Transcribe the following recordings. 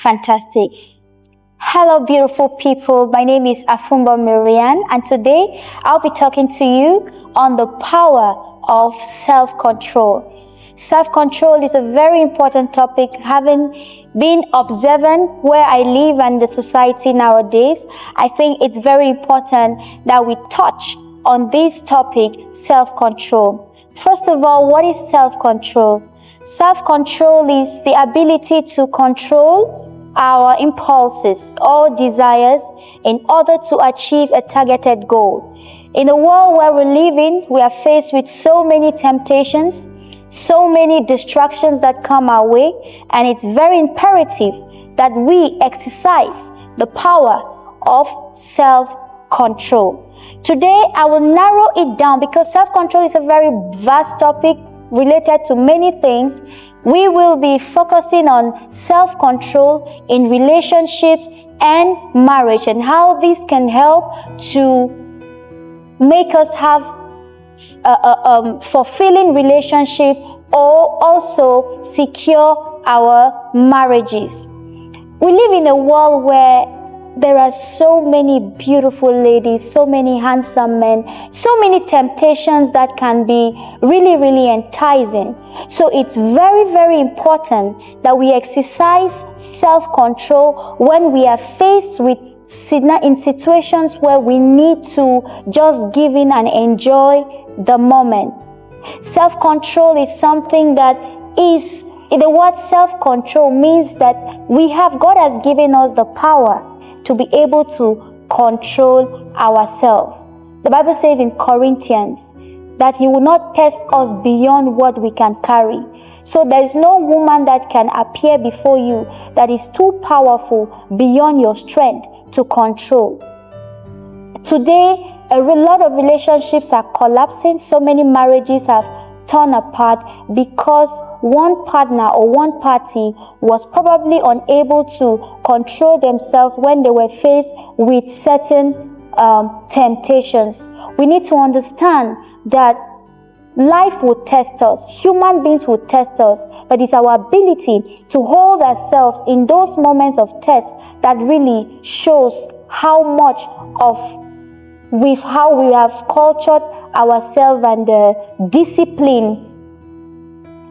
Fantastic. Hello, beautiful people. My name is Afumba Marian, and today I'll be talking to you on the power of self-control. Self-control is a very important topic. Having been observant where I live and the society nowadays, I think it's very important that we touch on this topic, self-control. First of all, what is self-control? Self-control is the ability to control our impulses or desires in order to achieve a targeted goal. In a world where we're living, we are faced with so many temptations, so many distractions that come our way, and it's very imperative that we exercise the power of self-control. Today, I will narrow it down because self-control is a very vast topic related to many things. We will be focusing on self-control in relationships and marriage and how this can help to make us have a fulfilling relationship or also secure our marriages. We live in a world where there are so many beautiful ladies, so many handsome men, so many temptations that can be really, really enticing. So it's very, very important that we exercise self-control when we are faced with in situations where we need to just give in and enjoy the moment. Self-control is something that is, the word self-control means that God has given us the power to be able to control ourselves. The Bible says in Corinthians that He will not test us beyond what we can carry. So there is no woman that can appear before you that is too powerful beyond your strength to control. Today, a lot of relationships are collapsing. So many marriages have torn apart because one partner or one party was probably unable to control themselves when they were faced with certain temptations. We need to understand that life will test us, human beings will test us, but it's our ability to hold ourselves in those moments of test that really shows how much of with how we have cultured ourselves and discipline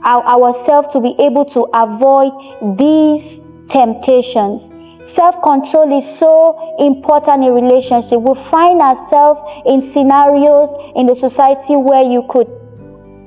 ourselves to be able to avoid these temptations. Self-control is so important in relationship. We find ourselves in scenarios in the society where you could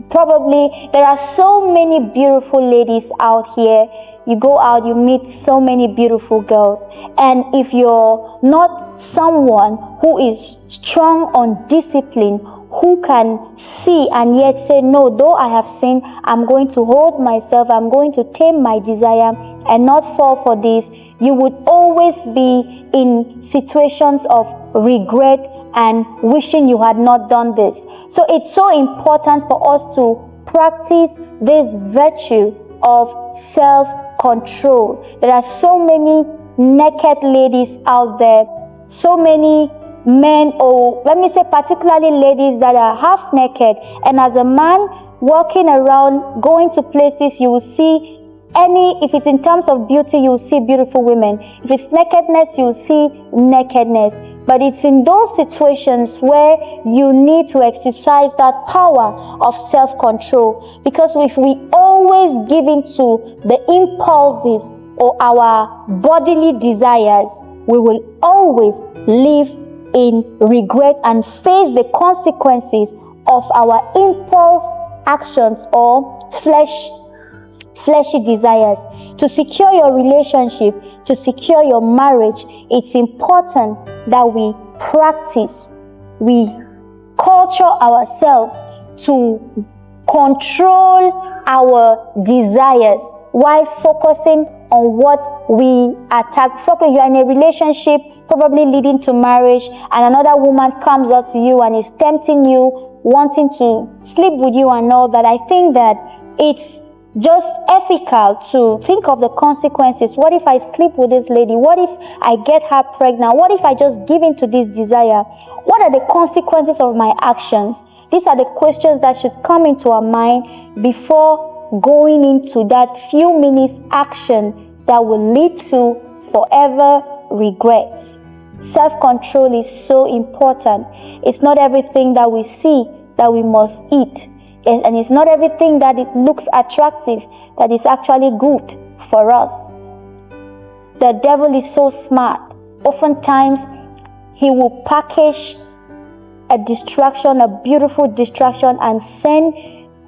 there are so many beautiful ladies out here. You go out, you meet so many beautiful girls. And if you're not someone who is strong on discipline, who can see and yet say, no, though I have sinned, I'm going to hold myself, I'm going to tame my desire and not fall for this, you would always be in situations of regret and wishing you had not done this. So it's so important for us to practice this virtue of self-control. There are so many naked ladies out there, so many men, or let me say particularly ladies that are half naked, and as a man walking around, going to places, you will see if it's in terms of beauty, you will see beautiful women. If it's nakedness, you will see nakedness. But it's in those situations where you need to exercise that power of self-control. Because if we always give in to the impulses or our bodily desires, we will always live in regret and face the consequences of our impulse actions or fleshy desires. To secure your relationship, to secure your marriage, it's important that we practice, we culture ourselves to control our desires while focusing on what we attack. Focus, you are in a relationship, probably leading to marriage, and another woman comes up to you and is tempting you, wanting to sleep with you and all that. I think that it's just ethical to think of the consequences. What if I sleep with this lady? What if I get her pregnant? What if I just give in to this desire? What are the consequences of my actions? These are the questions that should come into our mind before going into that few minutes action that will lead to forever regrets. Self-control is so important. It's not everything that we see that we must eat. And it's not everything that it looks attractive that is actually good for us. The devil is so smart. Oftentimes, he will package a distraction, a beautiful distraction, and send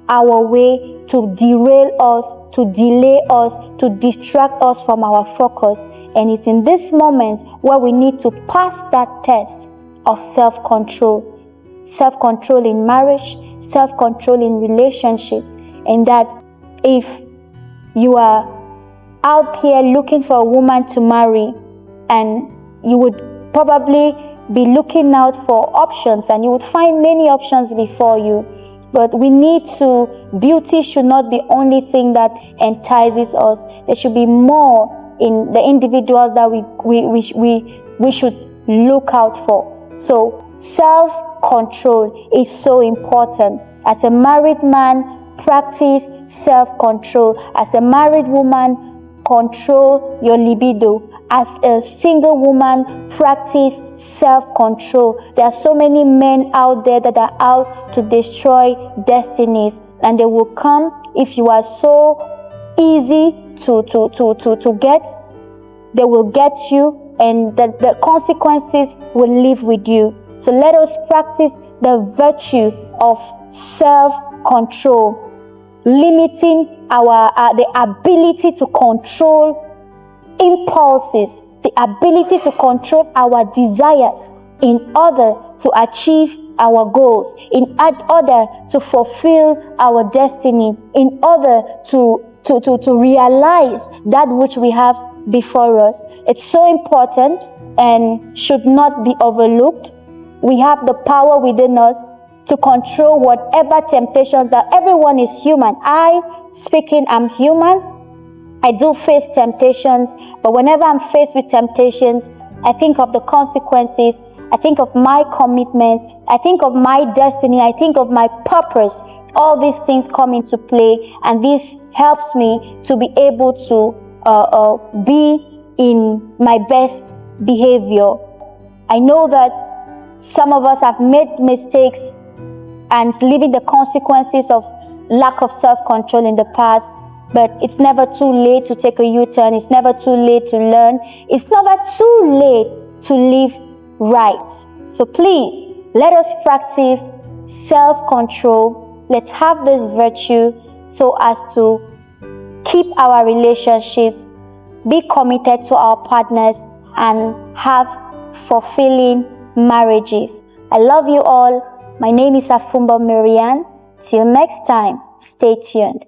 our way to derail us, to delay us, to distract us from our focus. And it's in this moment where we need to pass that test of self-control. Self-control in marriage, self-control in relationships. And that if you are out here looking for a woman to marry, and you would probably be looking out for options, and you would find many options before you. But we need to, beauty should not be the only thing that entices us. There should be more in the individuals that we should look out for. So self-control is so important. As a married man, practice self-control. As a married woman, control your libido. As a single woman, practice self-control. There are so many men out there that are out to destroy destinies, and they will come if you are so easy to get. They will get you, and the consequences will live with you. So let us practice the virtue of self-control, limiting the ability to control impulses, the ability to control our desires in order to achieve our goals, in order to fulfill our destiny, in order to realize that which we have before us. It's so important and should not be overlooked. We have the power within us to control whatever temptations that everyone is human. I'm human. I do face temptations, but whenever I'm faced with temptations, I think of the consequences. I think of my commitments. I think of my destiny. I think of my purpose. All these things come into play, and this helps me to be able to be in my best behavior. I know that some of us have made mistakes and living the consequences of lack of self-control in the past. But it's never too late to take a U-turn. It's never too late to learn. It's never too late to live right. So please, let us practice self-control. Let's have this virtue so as to keep our relationships, be committed to our partners, and have fulfilling marriages. I love you all. My name is Afumba Marianne. Till next time, stay tuned.